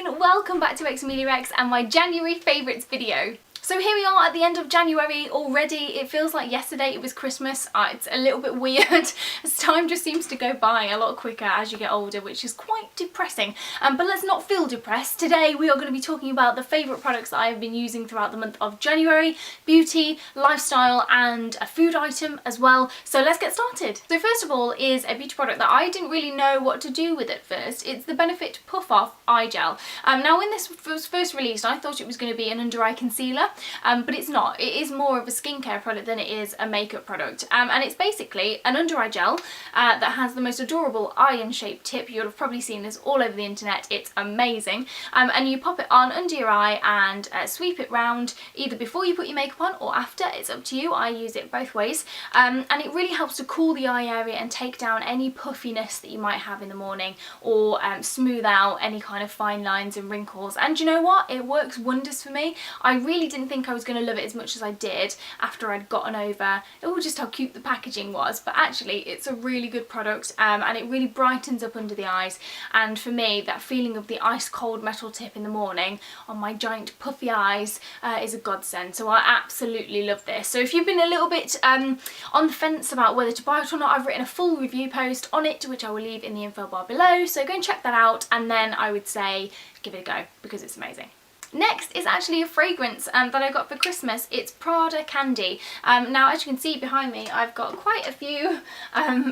afternoon, welcome back to xameliax and my January favourites video. So here we are at the end of January already. It feels like yesterday it was Christmas. It's a little bit weird as time just seems to go by a lot quicker as you get older, which is quite depressing. But let's not feel depressed. Today we are going to be talking about the favourite products that I have been using throughout the month of January, beauty, lifestyle and a food item as well. So let's get started. So first of all is a beauty product that I didn't really know what to do with at first. It's the Benefit Puff Off Eye Gel. Now when this was first released I thought it was going to be an under eye concealer. But it's not. It is more of a skincare product than it is a makeup product. And it's basically an under eye gel that has the most adorable iron-shaped tip. You'll have probably seen this all over the internet. It's amazing. And you pop it on under your eye and sweep it round either before you put your makeup on or after. It's up to you. I use it both ways. And it really helps to cool the eye area and take down any puffiness that you might have in the morning, or smooth out any kind of fine lines and wrinkles. And you know what? It works wonders for me. I really didn't think I was going to love it as much as I did after I'd gotten over just how cute the packaging was, but actually it's a really good product and it really brightens up under the eyes. And for me, that feeling of the ice cold metal tip in the morning on my giant puffy eyes is a godsend. So I absolutely love this. So if you've been a little bit on the fence about whether to buy it or not, I've written a full review post on it which I will leave in the info bar below, so go and check that out, and then I would say give it a go because it's amazing. Next is actually a fragrance that I got for Christmas. It's Prada Candy. Now as you can see behind me I've got quite a few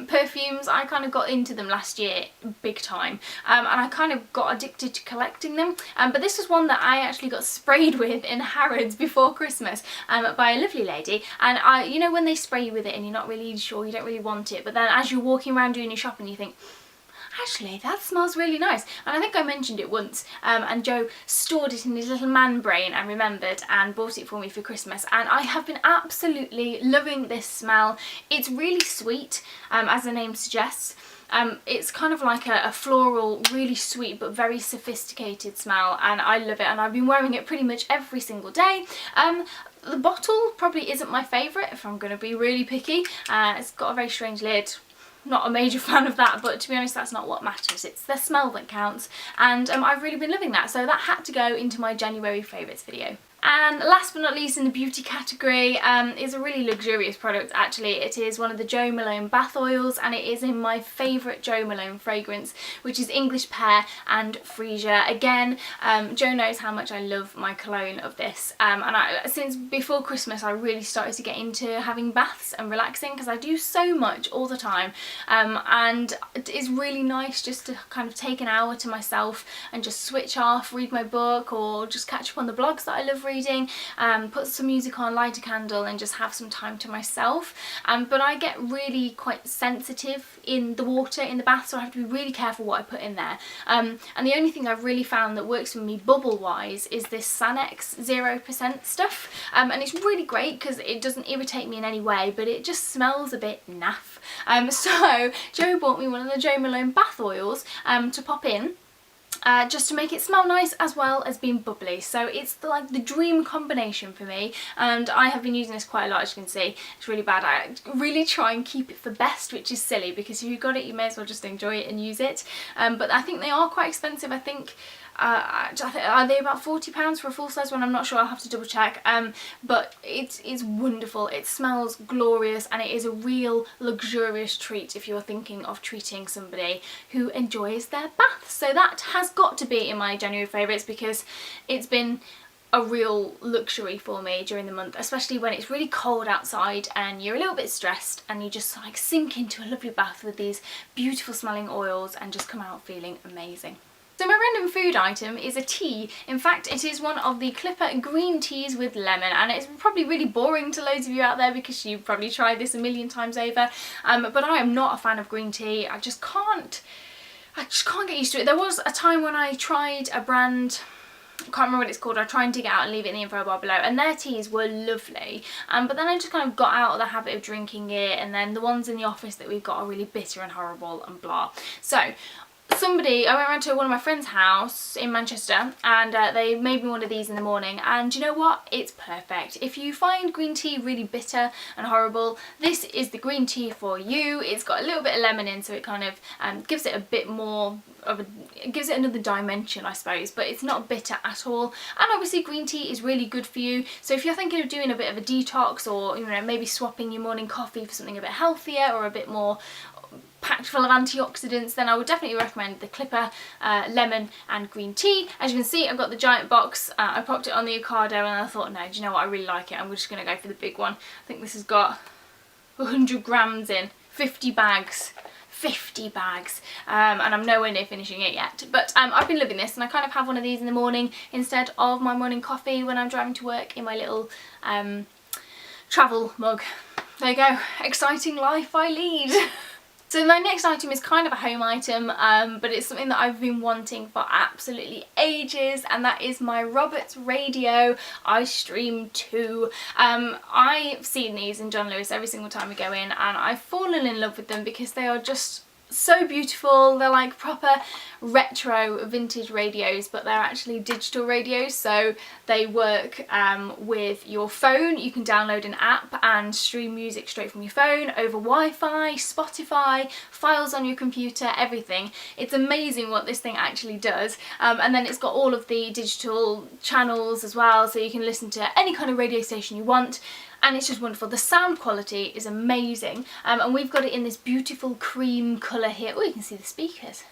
perfumes. I kind of got into them last year big time and I kind of got addicted to collecting them, but this was one that I actually got sprayed with in Harrods before Christmas by a lovely lady. And you know when they spray you with it and you're not really sure, you don't really want it, but then as you're walking around doing your shopping you think, actually that smells really nice. And I think I mentioned it once and Joe stored it in his little man brain and remembered and bought it for me for Christmas, and I have been absolutely loving this smell. It's really sweet, as the name suggests. It's kind of like a floral, really sweet but very sophisticated smell, and I love it and I've been wearing it pretty much every single day. The bottle probably isn't my favourite if I'm going to be really picky. It's got a very strange lid. Not a major fan of that, but to be honest that's not what matters, it's the smell that counts, and I've really been loving that, so that had to go into my January favourites video. And last but not least in the beauty category is a really luxurious product actually. It is one of the Jo Malone bath oils and it is in my favourite Jo Malone fragrance, which is English Pear and Freesia. Again, Jo knows how much I love my cologne of this, and since before Christmas I really started to get into having baths and relaxing because I do so much all the time, and it is really nice just to kind of take an hour to myself and just switch off, read my book or just catch up on the blogs that I love reading, put some music on, light a candle and just have some time to myself. But I get really quite sensitive in the water in the bath, so I have to be really careful what I put in there. And the only thing I've really found that works for me bubble wise is this xameliax 0% stuff, and it's really great because it doesn't irritate me in any way, but it just smells a bit naff. So Joe bought me one of the Jo Malone bath oils to pop in, just to make it smell nice as well as being bubbly. So it's like the dream combination for me, and I have been using this quite a lot. As you can see, it's really bad. I really try and keep it for best, which is silly because if you've got it you may as well just enjoy it and use it. But I think they are quite expensive. I think are they about £40 for a full size one? I'm not sure, I'll have to double check. But it's wonderful, it smells glorious, and it is a real luxurious treat if you're thinking of treating somebody who enjoys their bath. So that has got to be in my January favourites because it's been a real luxury for me during the month, especially when it's really cold outside and you're a little bit stressed and you just like sink into a lovely bath with these beautiful smelling oils and just come out feeling amazing. So my random food item is a tea. In fact, it is one of the Clipper green teas with lemon, and it's probably really boring to loads of you out there because you've probably tried this a million times over, but I am not a fan of green tea. I just can't get used to it. There was a time when I tried a brand, I can't remember what it's called, I'll try and dig it out and leave it in the info bar below, and their teas were lovely, but then I just kind of got out of the habit of drinking it, and then the ones in the office that we've got are really bitter and horrible and blah. So I went around to one of my friend's house in Manchester, and they made me one of these in the morning, and you know what? It's perfect. If you find green tea really bitter and horrible, this is the green tea for you. It's got a little bit of lemon in, so it kind of gives it a bit more of a, it gives it another dimension, I suppose, but it's not bitter at all. And obviously green tea is really good for you, so if you're thinking of doing a bit of a detox, or you know, maybe swapping your morning coffee for something a bit healthier or a bit more packed full of antioxidants, then I would definitely recommend the Clipper lemon and green tea. As you can see, I've got the giant box. I popped it on the Ocado and I thought, no, do you know what, I really like it, I'm just going to go for the big one. I think this has got 100 grams in, 50 bags. 50 bags, and I'm nowhere near finishing it yet, but I've been loving this, and I kind of have one of these in the morning instead of my morning coffee when I'm driving to work in my little travel mug. There you go, exciting life I lead. So my next item is kind of a home item, but it's something that I've been wanting for absolutely ages, and that is my Roberts Radio iStream 2. I've seen these in John Lewis every single time we go in, and I've fallen in love with them because they are just so beautiful. They're like proper retro vintage radios, but they're actually digital radios, so they work with your phone. You can download an app and stream music straight from your phone over Wi-Fi, Spotify, files on your computer, everything. It's amazing what this thing actually does, and then it's got all of the digital channels as well, so you can listen to any kind of radio station you want. And it's just wonderful. The sound quality is amazing, and we've got it in this beautiful cream colour here. Oh, you can see the speakers.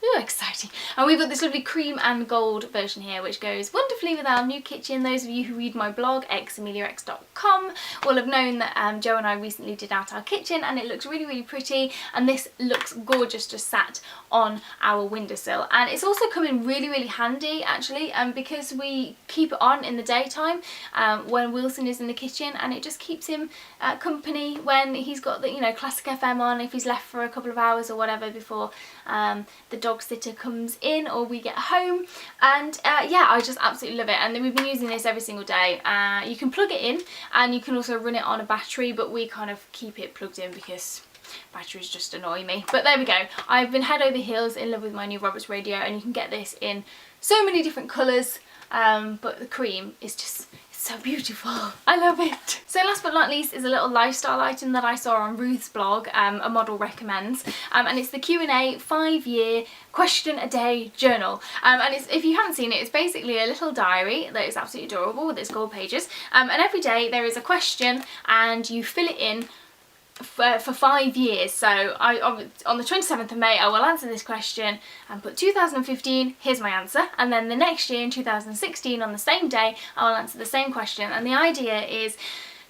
Ooh, exciting. And we've got this lovely cream and gold version here, which goes wonderfully with our new kitchen. Those of you who read my blog, xameliax.com, will have known that Joe and I recently did out our kitchen, and it looks really, really pretty, and this looks gorgeous just sat on our windowsill. And it's also come in really, really handy, actually, because we keep it on in the daytime when Wilson is in the kitchen, and it just keeps him company when he's got the, you know, Classic FM on, if he's left for a couple of hours or whatever before the dog sitter comes in or we get home. And yeah, I just absolutely love it, and we've been using this every single day. You can plug it in, and you can also run it on a battery, but we kind of keep it plugged in because batteries just annoy me. But there we go, I've been head over heels in love with my new Roberts Radio, and you can get this in so many different colours, but the cream is just so beautiful. I love it. So last but not least is a little lifestyle item that I saw on Ruth's blog, a model recommends, and it's the Q&A 5-year question a day journal. And it's, if you haven't seen it, it's basically a little diary that is absolutely adorable with its gold pages, and every day there is a question and you fill it in for 5 years. So on the 27th of May I will answer this question and put 2015, here's my answer, and then the next year in 2016 on the same day I will answer the same question. And the idea is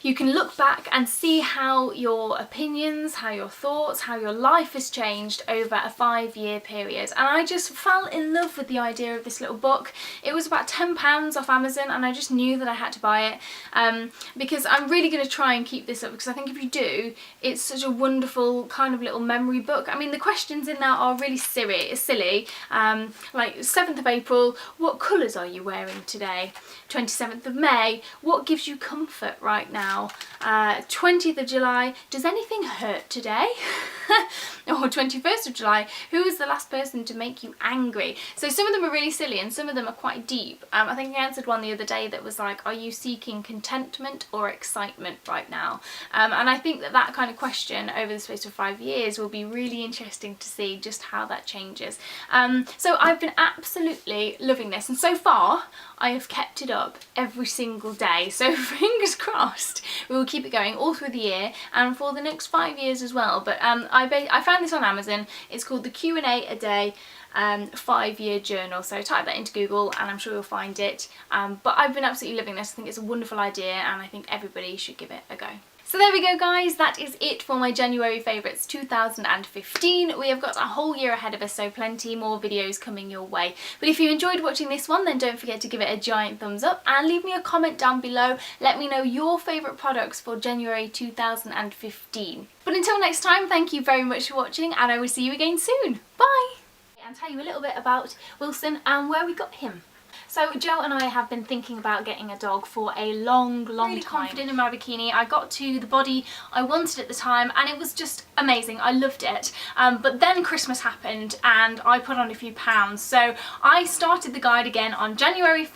you can look back and see how your opinions, how your thoughts, how your life has changed over a 5-year period. And I just fell in love with the idea of this little book. It was about £10 off Amazon, and I just knew that I had to buy it because I'm really going to try and keep this up, because I think if you do, it's such a wonderful kind of little memory book. I mean, the questions in there are really silly. Like 7th of April, what colours are you wearing today? 27th of May, what gives you comfort right now? 20th of July, does anything hurt today? Or 21st of July, who was the last person to make you angry? So some of them are really silly and some of them are quite deep. I think I answered one the other day that was like, are you seeking contentment or excitement right now? And I think that that kind of question over the space of 5 years will be really interesting to see just how that changes. So I've been absolutely loving this, and so far I have kept it up every single day, so fingers crossed we will keep it going all through the year and for the next 5 years as well. But I found this on Amazon. It's called the Q&A a day 5-year journal, so type that into Google and I'm sure you'll find it. But I've been absolutely loving this. I think it's a wonderful idea and I think everybody should give it a go. So there we go, guys, that is it for my January favourites 2015. We have got a whole year ahead of us, so plenty more videos coming your way. But if you enjoyed watching this one, then don't forget to give it a giant thumbs up and leave me a comment down below. Let me know your favourite products for January 2015. But until next time, thank you very much for watching, and I will see you again soon. Bye! And tell you a little bit about Wilson and where we got him. So Joe and I have been thinking about getting a dog for a long time. Really confident in my bikini. I got to the body I wanted at the time and it was just amazing. I loved it. But then Christmas happened and I put on a few pounds. So I started the guide again on January 5th.